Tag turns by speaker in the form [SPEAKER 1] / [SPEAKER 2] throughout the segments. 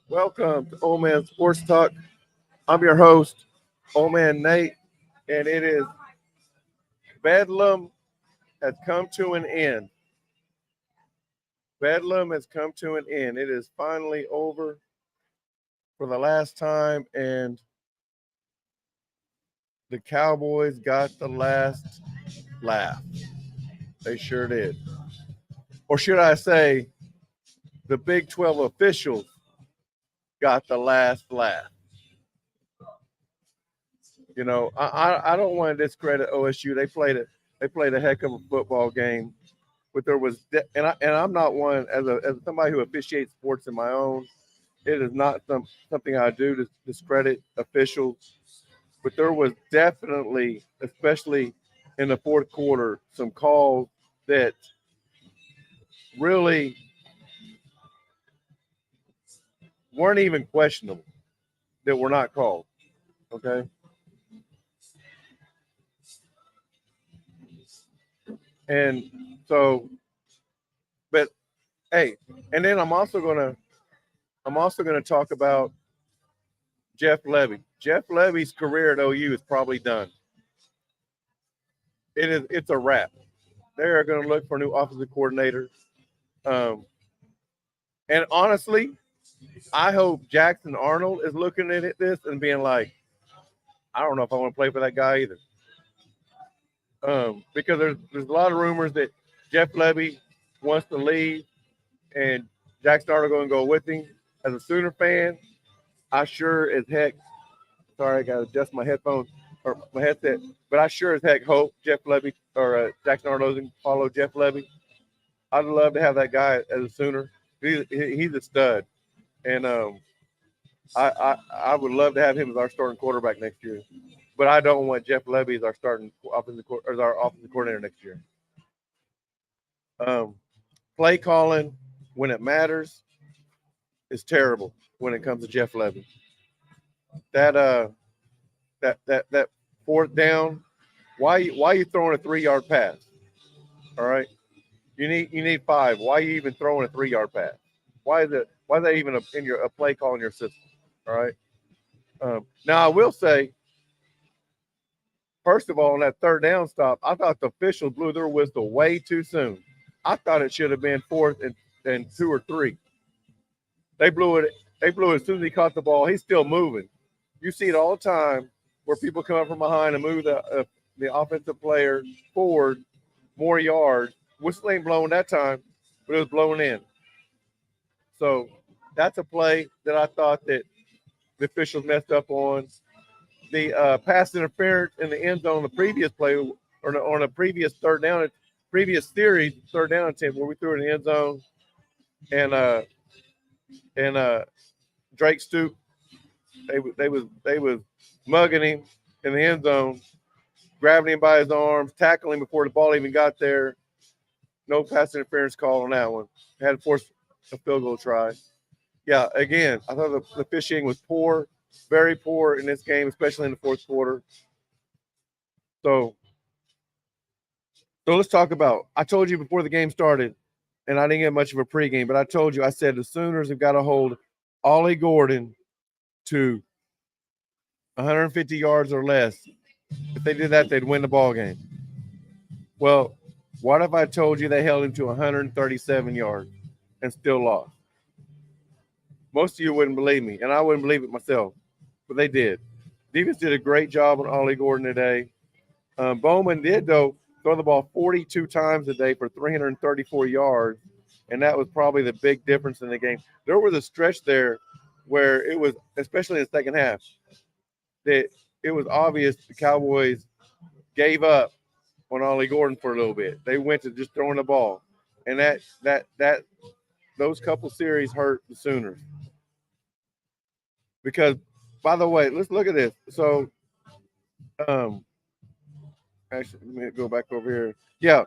[SPEAKER 1] Welcome to Old Man Sports Talk. I'm your host, Old Man Nate, and it is Bedlam has come to an end. Bedlam has come to an end. It is finally over for the last time, and the Cowboys got the last laugh. They sure did. Or should I say, the Big 12 officials got the last laugh. I don't want to discredit OSU. They played a heck of a football game, but there was I'm not one as somebody who officiates sports in my own. It is not something I do to discredit officials, but there was definitely, especially in the fourth quarter, some calls that really weren't even questionable that were not called. Okay. And so, but hey, and then I'm also gonna talk about Jeff Levy. Jeff Levy's career at OU is probably done. It's a wrap. They are going to look for a new offensive coordinator. Um, and honestly, I hope Jackson Arnold is looking at this and being like, I don't know if I want to play for that guy either. Because there's a lot of rumors that Jeff Levy wants to leave and Jackson Arnold going to go with him. As a Sooner fan, I sure as heck. Sorry, I got to adjust my headphones or my headset. But I sure as heck hope Jeff Levy or Jackson Arnold doesn't follow Jeff Levy. I'd love to have that guy as a Sooner. He's a stud, and I would love to have him as our starting quarterback next year. But I don't want Jeff Levy as our starting offensive coordinator next year. Play calling when it matters is terrible when it comes to Jeff Levy. That fourth down, why are you throwing a 3-yard pass? All right, you need 5. Why are you even throwing a 3-yard pass? Why is that even a play call in your system? All right. Now I will say, first of all, on that third down stop, I thought the officials blew their whistle way too soon. I thought it should have been 4th and 2 or 3. They blew it. They blew it as soon as he caught the ball. He's still moving. You see it all the time where people come up from behind and move the offensive player forward more yards. Whistle ain't blowing that time, but it was blowing in. So that's a play that I thought that the officials messed up on. The pass interference in the end zone on the previous play or on a previous previous series, third down attempt where we threw it in the end zone and Drake Stoop, they was mugging him in the end zone, grabbing him by his arms, tackling him before the ball even got there. No pass interference call on that one. Had to force a field goal try. Yeah, again, I thought the officiating was poor, very poor in this game, especially in the fourth quarter. So let's talk about. I told you before the game started, and I didn't get much of a pregame, but I told you, I said the Sooners have got to hold Ollie Gordon to 150 yards or less. If they did that, they'd win the ball game. Well, what if I told you they held him to 137 yards and still lost? Most of you wouldn't believe me, and I wouldn't believe it myself, but they did. Defense did a great job on Ollie Gordon today. Bowman did, though, throw the ball 42 times a day for 334 yards, and that was probably the big difference in the game. There was a stretch there where it was, especially in the second half, that it was obvious the Cowboys gave up on Ollie Gordon for a little bit. They went to just throwing the ball, and that those couple series hurt the Sooners. Because, by the way, let's look at this. So, actually, let me go back over here. Yeah,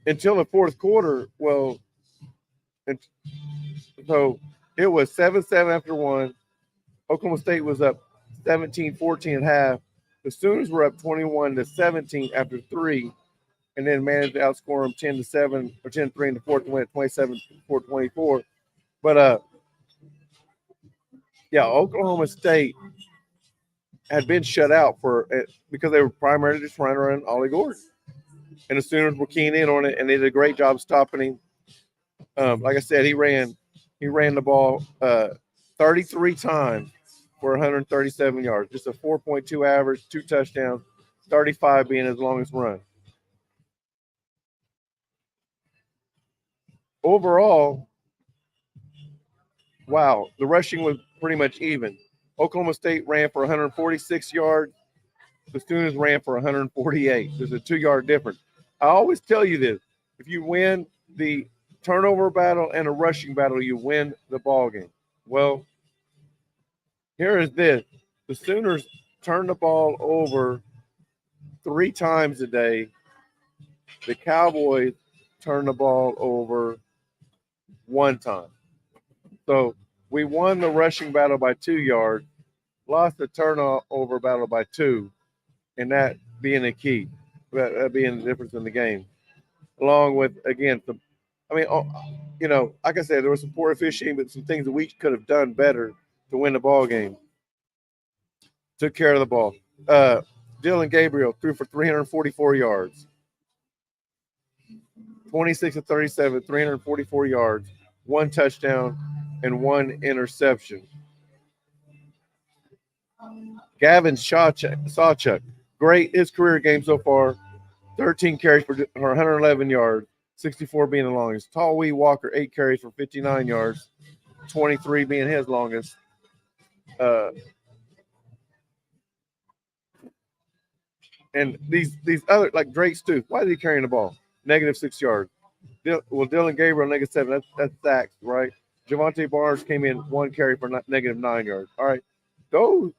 [SPEAKER 1] until the fourth quarter. Well, so it was 7-7 after one. Oklahoma State was up 17-14 at half. The Sooners were up 21-17 after 3, and then managed to outscore them 10-7 or 10-3 in the fourth to win at 27-24. But yeah, Oklahoma State had been shut out because they were primarily just running around Ollie Gordon, and the Sooners were keen in on it, and they did a great job stopping him. Like I said, he ran the ball 33 times for 137 yards, just a 4.2 average, 2 touchdowns, 35 being his longest run. Overall, wow, the rushing was pretty much even. Oklahoma State ran for 146 yards. The Sooners ran for 148. There's a 2-yard difference. I always tell you this: if you win the turnover battle and a rushing battle, you win the ball game. Well, here is this: the Sooners turned the ball over 3 times today. The Cowboys turned the ball over 1 time. So we won the rushing battle by 2 yards, lost the turnover battle by 2, and that being the key, that being the difference in the game. Along with, again, like I said, there was some poor officiating, but some things that we could have done better to win the ball game. Took care of the ball. Dylan Gabriel threw for 344 yards. 26-37, 344 yards, 1 touchdown, and 1 interception. Gavin Sawchuk, great his career game so far. 13 carries for 111 yards, 64 being the longest. Tawee Walker, 8 carries for 59 yards, 23 being his longest. And these other, like Drake Stoops, why is he carrying the ball? -6 yards. Dylan Gabriel, -7. That's sacks, right? Javante Barnes came in 1 carry for -9 yards. All right. Those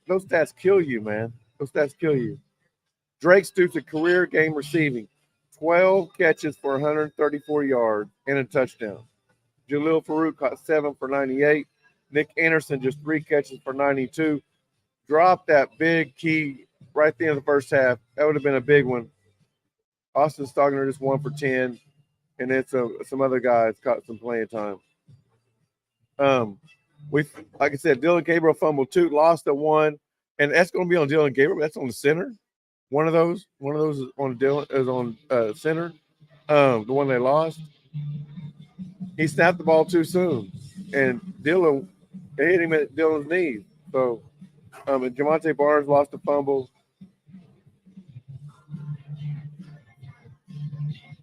[SPEAKER 1] stats kill you, man. Those stats kill you. Drake Stoops, a career game receiving, 12 catches for 134 yards and a touchdown. Jalil Farouk caught 7 for 98. Nick Anderson, just 3 catches for 92. Dropped that big key right at the end of the first half. That would have been a big one. Austin Stogner just 1 for 10. And then some other guys caught some playing time. Like I said, Dylan Gabriel fumbled 2, lost at 1, and that's going to be on Dylan Gabriel. That's on the center. One of those is on Dylan, is on center. The one they lost. He snapped the ball too soon, and Dylan hit him at Dylan's knees. So, and Javante Barnes lost the fumble.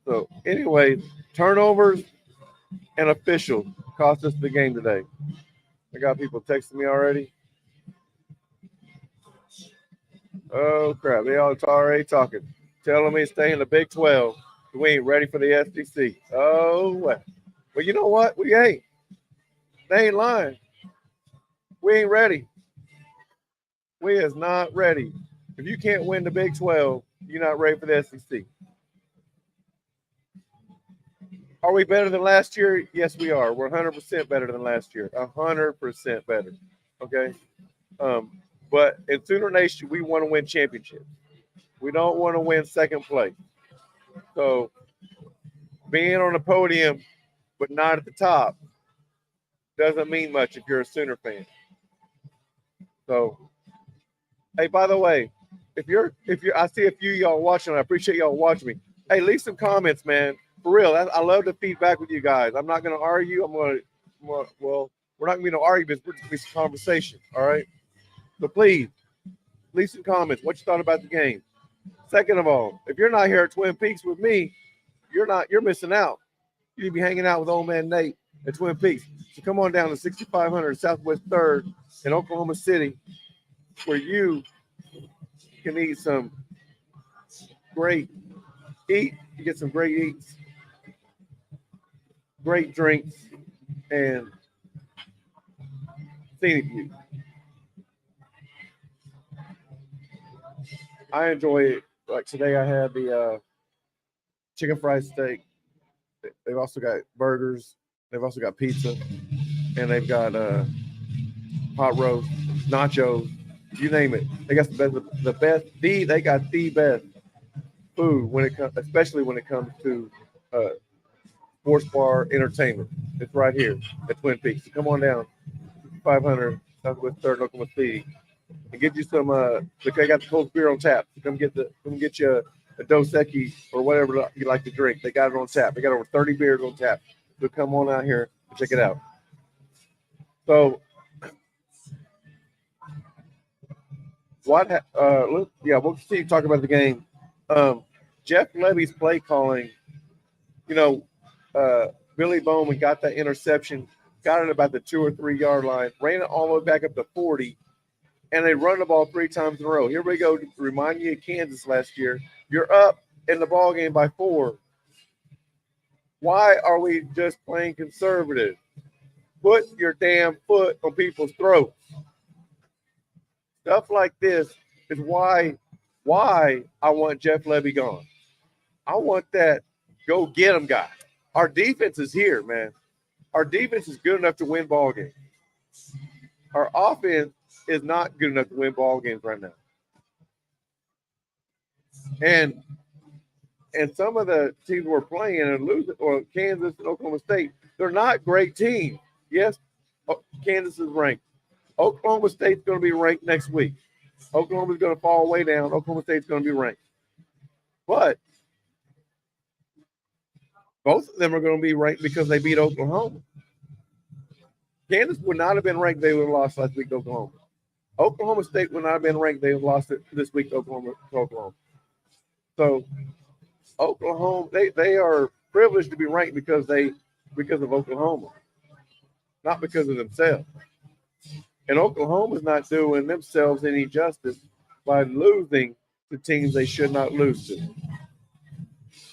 [SPEAKER 1] So, anyway, turnovers and officials cost us the game today. I got people texting me already. Oh, crap. They all already talking. Telling me to stay in the Big 12. We ain't ready for the SEC. Oh, well, you know what? We ain't. They ain't lying. We ain't ready. We is not ready. If you can't win the Big 12, you're not ready for the SEC. Are we better than last year? Yes, we are. We're 100% better than last year. 100% better. Okay? But in Sooner Nation, we want to win championships. We don't want to win second place. So being on the podium but not at the top doesn't mean much if you're a Sooner fan. So, hey, by the way, if you're, I see a few of y'all watching. I appreciate y'all watching me. Hey, leave some comments, man. For real, I love the feedback with you guys. I'm not going to argue. We're not going to argue, but it's going to be some conversation. All right. So please, leave some comments. What you thought about the game. Second of all, if you're not here at Twin Peaks with me, you're missing out. You need to be hanging out with old man Nate at Twin Peaks. So come on down to 6500 Southwest 3rd in Oklahoma City, where you can eat some great eat. You get some great eats, great drinks, and scenic view. I enjoy it. Like today, I had the chicken fried steak. They've also got burgers. They've also got pizza, and they've got hot roast, nachos, you name it. They got the best. They got the best food when it comes, especially when it comes to sports bar entertainment. It's right here at Twin Peaks. So come on down, 500 Southwest Third and Oklahoma City, and get you some. They got the cold beer on tap. So come get you a Dos Equis or whatever you like to drink. They got it on tap. They got over 30 beers on tap. So come on out here and check it out. So we'll continue to talk about the game. Jeff Levy's play calling, Billy Bowman got that interception, got it about the 2 or 3 yard line, ran it all the way back up to 40, and they run the ball 3 times in a row. Here we go to remind you of Kansas last year. You're up in the ball game by 4. Why are we just playing conservative? Put your damn foot on people's throats. Stuff like this is why I want Jeff Levy gone. I want that go get him guy. Our defense is here, man. Our defense is good enough to win ball games. Our offense is not good enough to win ball games right now. And some of the teams we're playing and losing, or Kansas and Oklahoma State, they're not great teams. Yes, Kansas is ranked. Oklahoma State's going to be ranked next week. Oklahoma's going to fall way down. Oklahoma State's going to be ranked. But both of them are going to be ranked because they beat Oklahoma. Kansas would not have been ranked. They would have lost last week to Oklahoma. Oklahoma State would not have been ranked. They would have lost it this week to Oklahoma. So Oklahoma, they are privileged to be ranked because of Oklahoma, not because of themselves. And Oklahoma's not doing themselves any justice by losing to teams they should not lose to.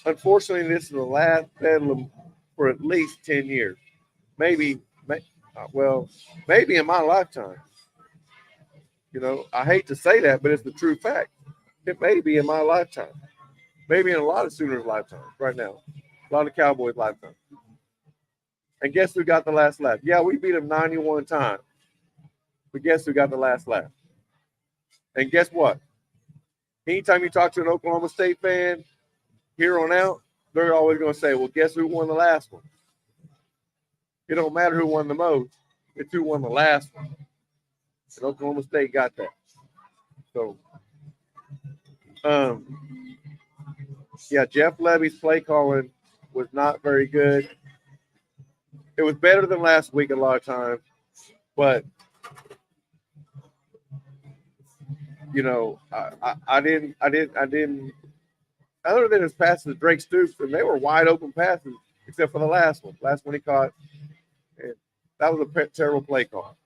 [SPEAKER 1] Unfortunately, this is the last bedlam for at least 10 years. Maybe in my lifetime. I hate to say that, but it's the true fact. It may be in my lifetime. Maybe in a lot of Sooners' lifetimes right now. A lot of Cowboys' lifetimes. And guess who got the last laugh? Yeah, we beat them 91 times. But guess who got the last laugh? And guess what? Anytime you talk to an Oklahoma State fan, here on out, they're always going to say, well, guess who won the last one? It don't matter who won the most. It's who won the last one. And Oklahoma State got that. So, Jeff Levy's play calling was not very good. It was better than last week a lot of times, but I didn't. Other than his passes to Drake Stoops, and they were wide open passes, except for the last one. Last one he caught, and that was a terrible play call.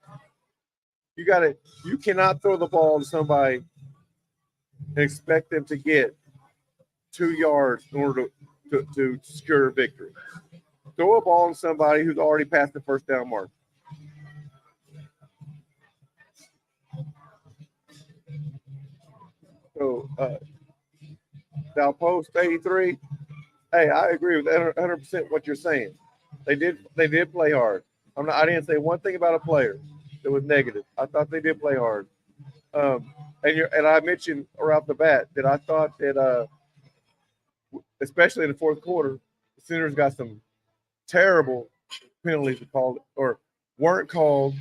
[SPEAKER 1] You cannot throw the ball to somebody and expect them to get 2 yards in order to secure a victory. Throw a ball to somebody who's already passed the first down mark. So, Now, Post 83, hey, I agree with 100% what you're saying. They did play hard. I didn't say one thing about a player that was negative. I thought they did play hard. And I mentioned right off the bat that I thought that, especially in the fourth quarter, the Sooners got some terrible penalties called or weren't called.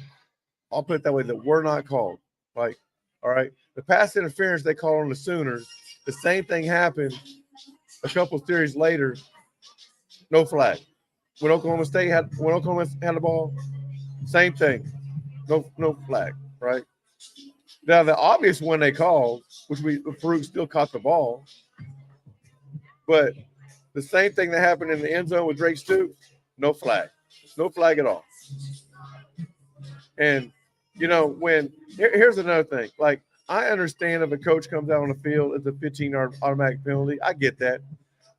[SPEAKER 1] I'll put it that way, that were not called. Like, all right, the pass interference they called on the Sooners, the same thing happened a couple series later. No flag. When Oklahoma had the ball, same thing. No flag, right? Now the obvious one they called, Farouk still caught the ball, but the same thing that happened in the end zone with Drake Stoops, no flag at all. And here's another thing. Like, I understand if a coach comes out on the field, it's a 15-yard automatic penalty. I get that.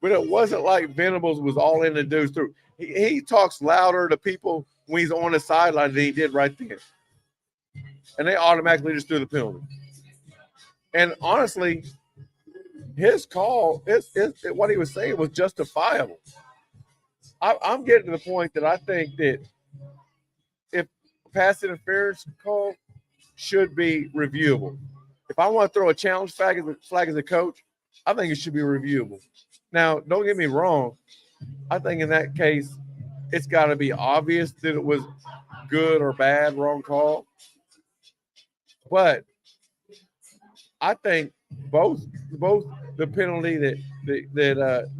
[SPEAKER 1] But it wasn't like Venables was all in the dudes through. He talks louder to people when he's on the sideline than he did right there. And they automatically just threw the penalty. And honestly, his call, what he was saying was justifiable. I'm getting to the point that I think that if pass interference call should be reviewable. If I want to throw a challenge flag as a coach, I think it should be reviewable. Now, don't get me wrong. I think in that case, it's got to be obvious that it was good or bad, wrong call. But I think both the penalty that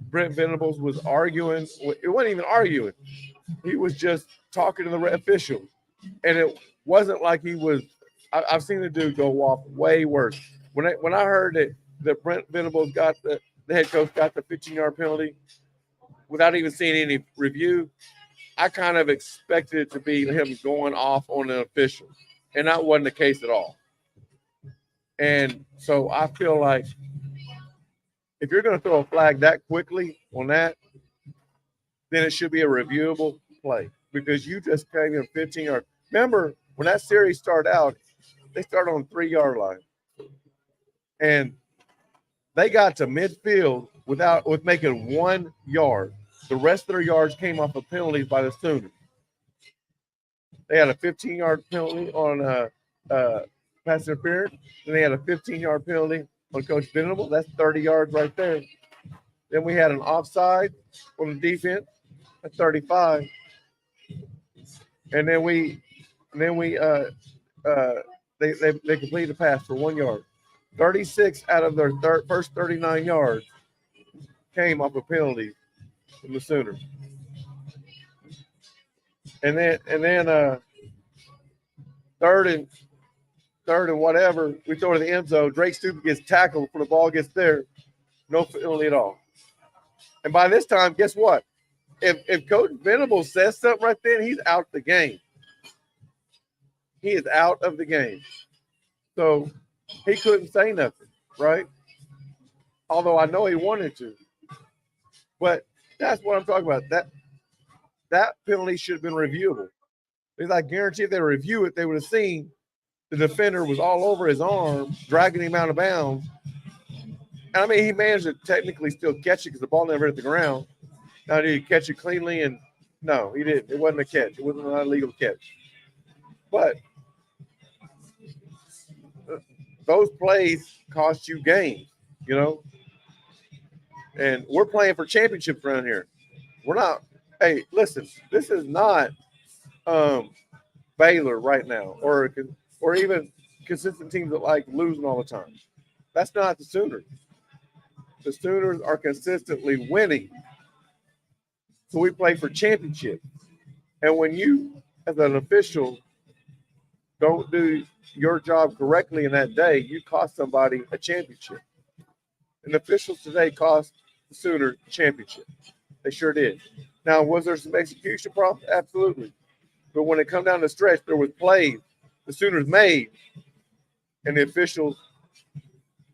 [SPEAKER 1] Brent Venables was arguing, it wasn't even arguing. He was just talking to the official, and it wasn't like he was. I've seen the dude go off way worse. When I heard that Brent Venables got the head coach got the 15-yard penalty without even seeing any review, I kind of expected it to be him going off on an official, and that wasn't the case at all. And so I feel like if you're going to throw a flag that quickly on that, then it should be a reviewable play because you just came in 15 yards. Remember, when that series started out, they started on 3-yard line. And they got to midfield with making 1 yard. The rest of their yards came off of penalties by the Sooners. They had a 15-yard penalty on pass interference. Then they had a 15-yard penalty on Coach Venable. That's 30 yards right there. Then we had an offside on the defense at 35. And then they completed the pass for 1 yard. 36 out of their first 39 yards came off a penalty from the Sooners. And then third and whatever, we throw to the end zone. Drake Stupid gets tackled before the ball gets there. No penalty at all. And by this time, guess what? If Coach Venables says something right then, he's out the game. He is out of the game. So he couldn't say nothing, right? Although I know he wanted to. But that's what I'm talking about. That penalty should have been reviewable. Because I guarantee if they review it, they would have seen the defender was all over his arm, dragging him out of bounds. And I mean, he managed to technically still catch it because the ball never hit the ground. Now, did he catch it cleanly? And no, he didn't. It wasn't a catch. It wasn't an illegal catch. But those plays cost you games, you know. And we're playing for championships around here. We're not. Hey, listen, this is not Baylor right now, or even consistent teams that like losing all the time. That's not the Sooners. The Sooners are consistently winning. So we play for championships. And when you, as an official, don't do your job correctly in that day, you cost somebody a championship. And officials today cost the Sooners a championship. They sure did. Now, was there some execution problems? Absolutely. But when it come down the stretch, there was plays the Sooners made, and the officials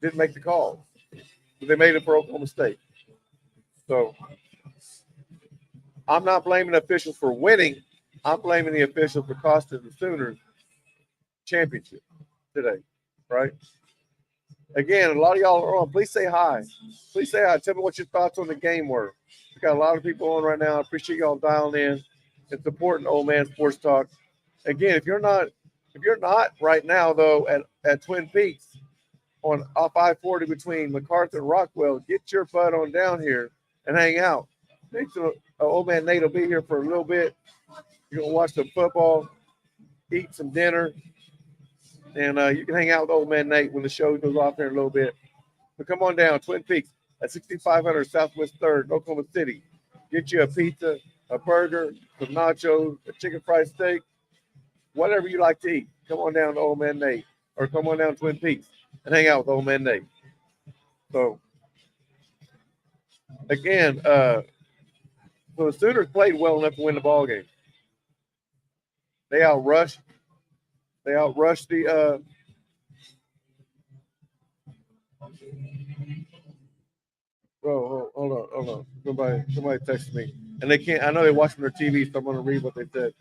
[SPEAKER 1] didn't make the call. But they made it for Oklahoma State. So I'm not blaming the officials for winning. I'm blaming the officials for costing the Sooners championship today, right? Again, a lot of y'all are on. Please say hi. Please say hi. Tell me what your thoughts on the game were. We got a lot of people on right now. I appreciate y'all dialing in and supporting Old Man Sports Talk. Again, if you're not right now though at Twin Peaks on off I-40 between MacArthur and Rockwell, get your butt on down here and hang out. Old Man Nate will be here for a little bit. You're gonna watch some football, eat some dinner. And you can hang out with Old Man Nate when the show goes off there in a little bit. But come on down, Twin Peaks at 6500 Southwest 3rd, Oklahoma City. Get you a pizza, a burger, some nachos, a chicken fried steak, whatever you like to eat. Come on down to Old Man Nate or come on down to Twin Peaks and hang out with Old Man Nate. So, again, so the Sooners played well enough to win the ball game. They outrushed the hold on. Somebody texted me. And they can't, I know they're watching their TV, so I'm gonna read what they said.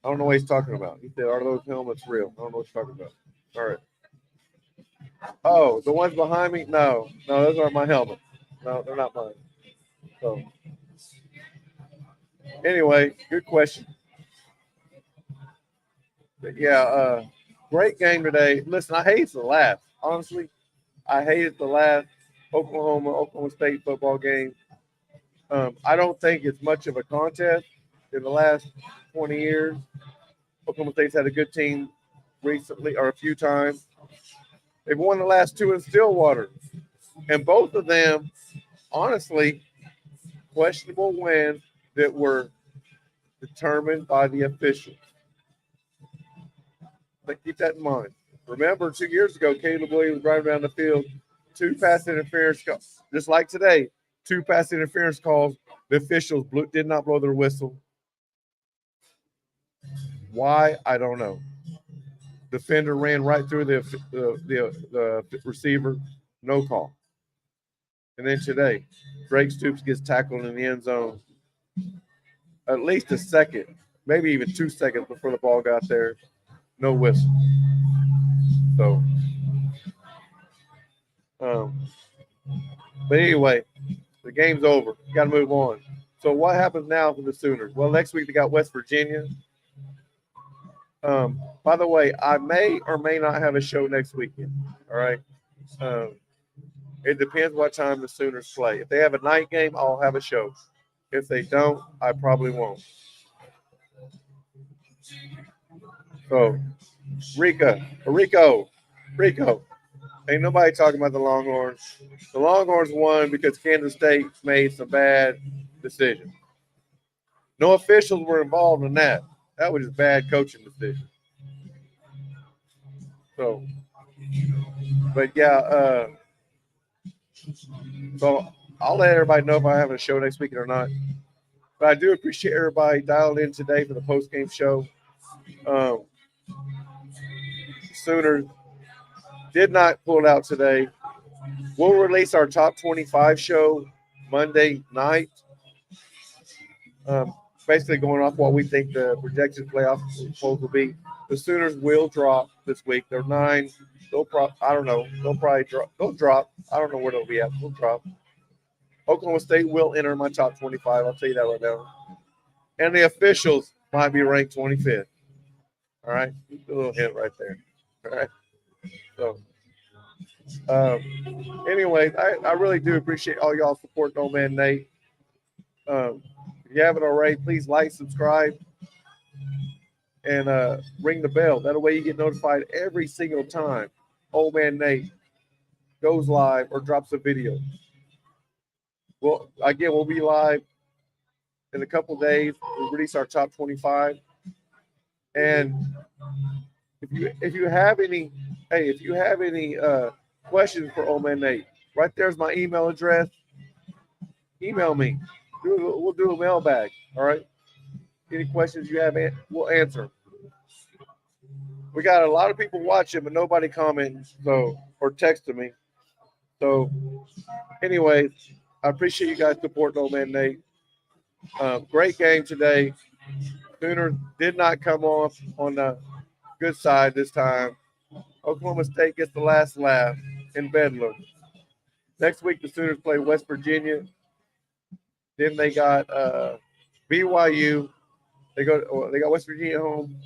[SPEAKER 1] I don't know what he's talking about. He said, are those helmets real? I don't know what you're talking about. All right. Oh, the ones behind me? No, those aren't my helmets. No, they're not mine. So anyway, good question. But yeah, great game today. Listen, I hate to laugh, honestly. I hated the last Oklahoma State football game. I don't think it's much of a contest in the last 20 years. Oklahoma State's had a good team recently or a few times. They've won the last two in Stillwater. And both of them, honestly, questionable wins that were determined by the officials. But keep that in mind. Remember, 2 years ago, Caleb Williams driving down the field, 2 pass interference calls, just like today, 2 pass interference calls. The officials did not blow their whistle. Why? I don't know. Defender ran right through the receiver, no call. And then today, Drake Stoops gets tackled in the end zone at least a second, maybe even 2 seconds before the ball got there. No whistle. So, but anyway, the game's over. Got to move on. So what happens now for the Sooners? Well, next week they got West Virginia. By the way, I may or may not have a show next weekend. All right. It depends what time the Sooners play. If they have a night game, I'll have a show. If they don't, I probably won't. So, Rico. Ain't nobody talking about the Longhorns. The Longhorns won because Kansas State made some bad decisions. No officials were involved in that. That was just bad coaching decisions. So, but yeah, so I'll let everybody know if I have a show next week or not. But I do appreciate everybody dialed in today for the post-game show. Sooners did not pull out today. We'll release our top 25 show Monday night. Basically going off what we think the projected playoff polls will be. The Sooners will drop this week. They're 9. I don't know. They'll probably drop. They'll drop. I don't know where they'll be at. They'll drop. Oklahoma State will enter my top 25. I'll tell you that right now. And the officials might be ranked 25th. All right. A little hint right there. All right. So, anyways, I really do appreciate all y'all supporting Old Man Nate. If you haven't already, please like, subscribe, and ring the bell. That way you get notified every single time Old Man Nate goes live or drops a video. Well, again, we'll be live in a couple days. We'll release our top 25. And if you have any questions for Old Man Nate, right there's my email address. Email me. We'll do a mailbag. All right. Any questions you have, we'll answer. We got a lot of people watching, but nobody comments or texting me. So, anyways, I appreciate you guys supporting Old Man Nate. Great game today. Sooners did not come off on the good side this time. Oklahoma State gets the last laugh in Bedlam. Next week, the Sooners play West Virginia. Then they got BYU. They got West Virginia home.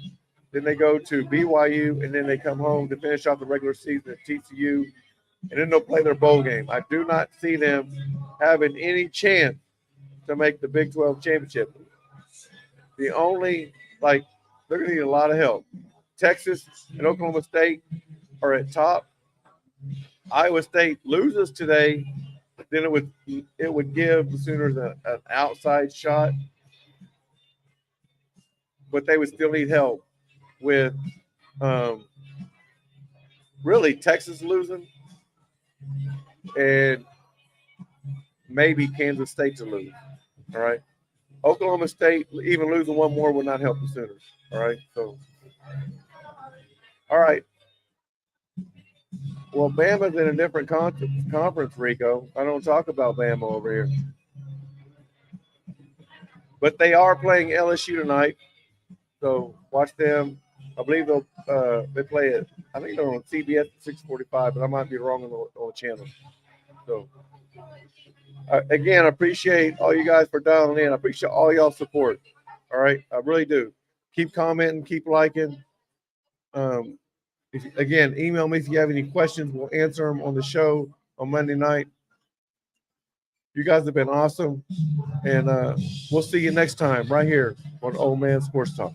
[SPEAKER 1] Then they go to BYU, and then they come home to finish off the regular season at TCU. And then they'll play their bowl game. I do not see them having any chance to make the Big 12 championship. The only, they're going to need a lot of help. Texas and Oklahoma State are at top. Iowa State loses today, then it would give the Sooners an outside shot, but they would still need help with really Texas losing and maybe Kansas State to lose. All right. Oklahoma State, even losing one more would not help the Sooners. All right. So, all right. Well, Bama's in a different conference, Rico. I don't talk about Bama over here. But they are playing LSU tonight. So watch them. I believe they play it. I think they're on CBS at 6:45, but I might be wrong on the channel. So, again, I appreciate all you guys for dialing in. I appreciate all y'all support. All right. I really do. Keep commenting, keep liking. Again, email me if you have any questions. We'll answer them on the show on Monday night. You guys have been awesome. And we'll see you next time right here on Old Man Sports Talk.